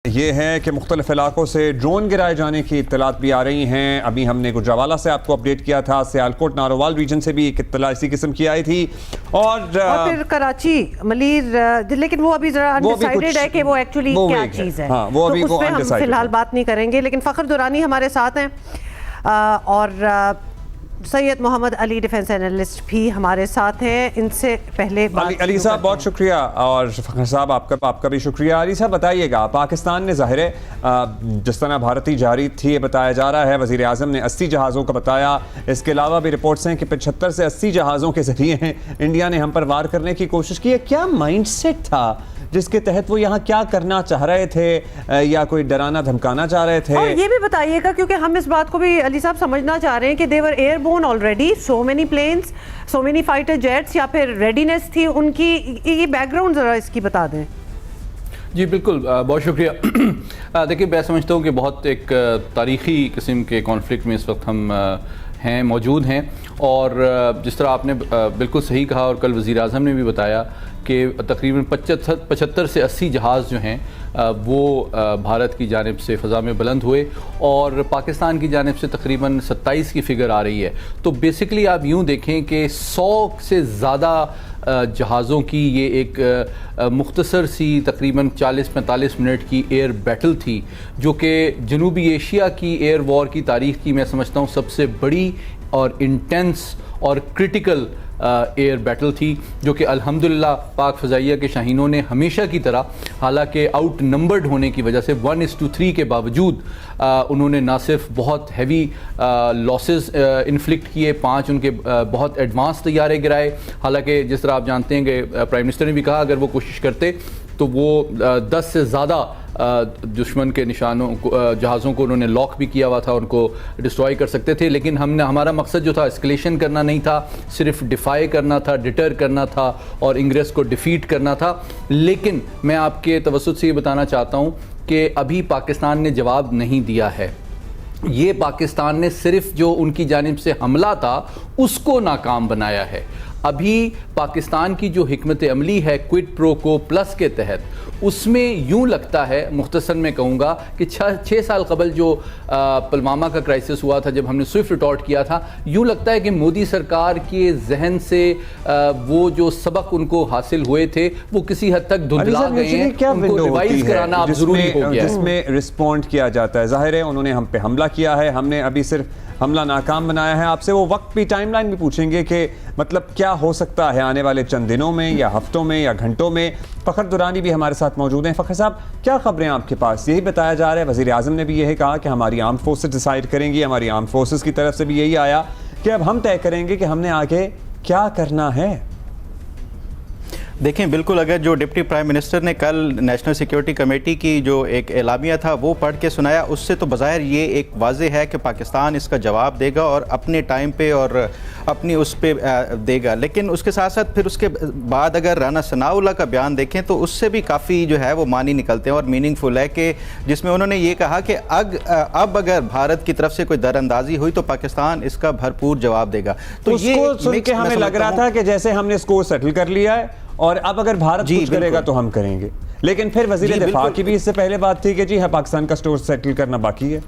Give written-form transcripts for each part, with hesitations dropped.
ये है कि मुख्तलिफ इलाकों से ड्रोन गिराए जाने की इत्तलात भी आ रही हैं। अभी हमने गुजरावाला से आपको अपडेट किया था, सियालकोट नारोवाल रीजन से भी एक इत्तला इसी किस्म की आई थी और फिर कराची मलीर, लेकिन वो अभी जरा अनडिसाइडेड है कि वो एक्चुअली क्या चीज़ है। हाँ, वो अभी तो उस पर हम फिलहाल बात नहीं करेंगे। लेकिन फ़खर दुरानी हमारे साथ हैं और सैयद मोहम्मद अली डिफेंस एनालिस्ट भी हमारे साथ हैं। इनसे पहले अली साहब बहुत शुक्रिया और फ़खर साहब आपका भी शुक्रिया। अली साहब बताइएगा, पाकिस्तान ने ज़ाहिर है जिस तरह भारतीय जारी थी ये बताया जा रहा है, वज़ीर आज़म ने 80 जहाज़ों का बताया। इसके अलावा भी रिपोर्ट्स हैं कि 75 से 80 जहाज़ों के ज़रिए इंडिया ने हम पर वार करने की कोशिश की है। क्या माइंडसेट था जिसके तहत वो यहाँ क्या करना चाह रहे थे, या कोई डराना धमकाना चाह रहे थे? और ये भी बताइएगा, क्योंकि हम इस बात को भी अली साहब समझना चाह रहे हैं कि they're airborne already, so many planes, so many fighter jets, या फिर रेडीनेस थी उनकी? ये बैकग्राउंड जरा इसकी बता दें। जी बिल्कुल, बहुत शुक्रिया। देखिए, मैं समझता हूँ कि बहुत एक तारीख़ी किस्म के कॉन्फ्लिक्ट में इस वक्त हम हैं, मौजूद हैं। और जिस तरह आपने बिल्कुल सही कहा और कल वज़ीर आज़म ने भी बताया कि तकरीबन 75 से 80 जहाज़ जो हैं वो भारत की जानिब से फ़ज़ा में बुलंद हुए और पाकिस्तान की जानिब से तकरीबन 27 की फ़िगर आ रही है। तो बेसिकली आप यूँ देखें कि 100 से ज़्यादा जहाज़ों की ये एक मुख्तसर सी तकरीबन 40-45 मिनट की एयर बैटल थी, जो कि जनूबी एशिया की एयर वॉर की तारीख़ की मैं समझता हूँ सबसे बड़ी और इंटेंस और क्रिटिकल एयर बैटल थी, जो कि अल्हम्दुलिल्लाह पाक फ़ज़ाइया के शाहीनों ने हमेशा की तरह, हालांकि आउट नंबर्ड होने की वजह से 1:3 के बावजूद उन्होंने ना सिर्फ बहुत हैवी लॉसेस इन्फ्लिक्ट किए, 5 उनके बहुत एडवांस तैयारे गिराए। हालांकि जिस तरह आप जानते हैं कि प्राइम मिनिस्टर ने भी कहा अगर वो कोशिश करते तो वो 10 से ज़्यादा दुश्मन के निशानों जहाज़ों को उन्होंने लॉक भी किया हुआ था, उनको डिस्ट्रॉय कर सकते थे। लेकिन हमारा मकसद जो था एस्केलेशन करना नहीं था, सिर्फ डिफाई करना था, डिटर करना था और इंग्रेस को डिफीट करना था। लेकिन मैं आपके तवज्जुह से ये बताना चाहता हूँ कि अभी पाकिस्तान ने जवाब नहीं दिया है। ये पाकिस्तान ने सिर्फ जो उनकी जानिब से हमला था उसको नाकाम बनाया है। अभी पाकिस्तान की जो हिकमत अमली है क्विड प्रो को प्लस के तहत, उसमें यूँ लगता है, मुख्तसर में कहूँगा कि 6 साल कबल जो पुलवामा का क्राइसिस हुआ था, जब हमने स्विफ्ट रिटॉर्ट किया था, यूँ लगता है कि मोदी सरकार के जहन से वो जो सबक उनको हासिल हुए थे वो किसी हद तक धुंधला गए हैं। उनको रिवाइज कराना अब ज़रूरी हो गया है, जिसमें रिस्पॉन्ड किया जाता है। ज़ाहिर है उन्होंने हम पे हमला किया है, हमने अभी सिर्फ हमला नाकाम बनाया है। आपसे वो वक्त भी, टाइमलाइन भी पूछेंगे कि मतलब क्या हो सकता है आने वाले चंद दिनों में या हफ्तों में या घंटों में। फ़खर दुरानी भी हमारे साथ मौजूद हैं। फ़खर साहब, क्या खबरें आपके पास? यही बताया जा रहा है, वज़ीर आज़म ने भी यही कहा कि हमारी आर्म फोर्सेस डिसाइड करेंगी। हमारी आर्म फोर्सेस की तरफ से भी यही आया कि अब हम तय करेंगे कि हमने आगे क्या करना है। देखें, बिल्कुल, अगर जो डिप्टी प्राइम मिनिस्टर ने कल नेशनल सिक्योरिटी कमेटी की जो एक एलामिया था वो पढ़ के सुनाया, उससे तो बज़ाहिर ये एक वाज़ेह है कि पाकिस्तान इसका जवाब देगा और अपने टाइम पे और अपनी उस पे देगा। लेकिन उसके साथ साथ फिर उसके बाद अगर राना सनाउल्लाह का बयान देखें तो उससे भी काफ़ी जो है वो मानी निकलते हैं और मीनिंगफुल है, कि जिसमें उन्होंने ये कहा कि अब अगर भारत की तरफ से कोई दरअंदाजी हुई तो पाकिस्तान इसका भरपूर जवाब देगा। तो ये सुन के हमें लग रहा था कि जैसे हमने इसको सेटल कर लिया है और अब अगर भारत कुछ करेगा तो हम करेंगे। लेकिन फिर वज़ीर दिफा की भी इससे पहले बात थी कि जी हाँ, पाकिस्तान का स्टोर सेटल करना बाकी है।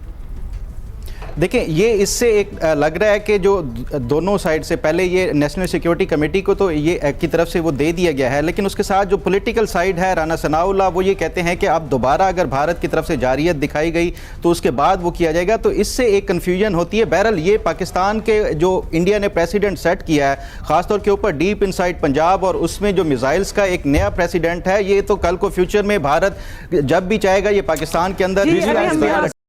देखें, ये इससे एक लग रहा है कि जो दोनों साइड से पहले ये नेशनल सिक्योरिटी कमेटी को तो ये की तरफ से वो दे दिया गया है, लेकिन उसके साथ जो पॉलिटिकल साइड है, राना सनाउल्लाह वो ये कहते हैं कि अब दोबारा अगर भारत की तरफ से जारियत दिखाई गई तो उसके बाद वो किया जाएगा। तो इससे एक कन्फ्यूजन होती है। बहरहाल ये पाकिस्तान के जो इंडिया ने प्रेसिडेंट सेट किया है, ख़ासतौर के ऊपर डीप इनसाइड पंजाब, और उसमें जो मिसाइल्स का एक नया प्रेसिडेंट है, ये तो कल को फ्यूचर में भारत जब भी चाहेगा ये पाकिस्तान के अंदर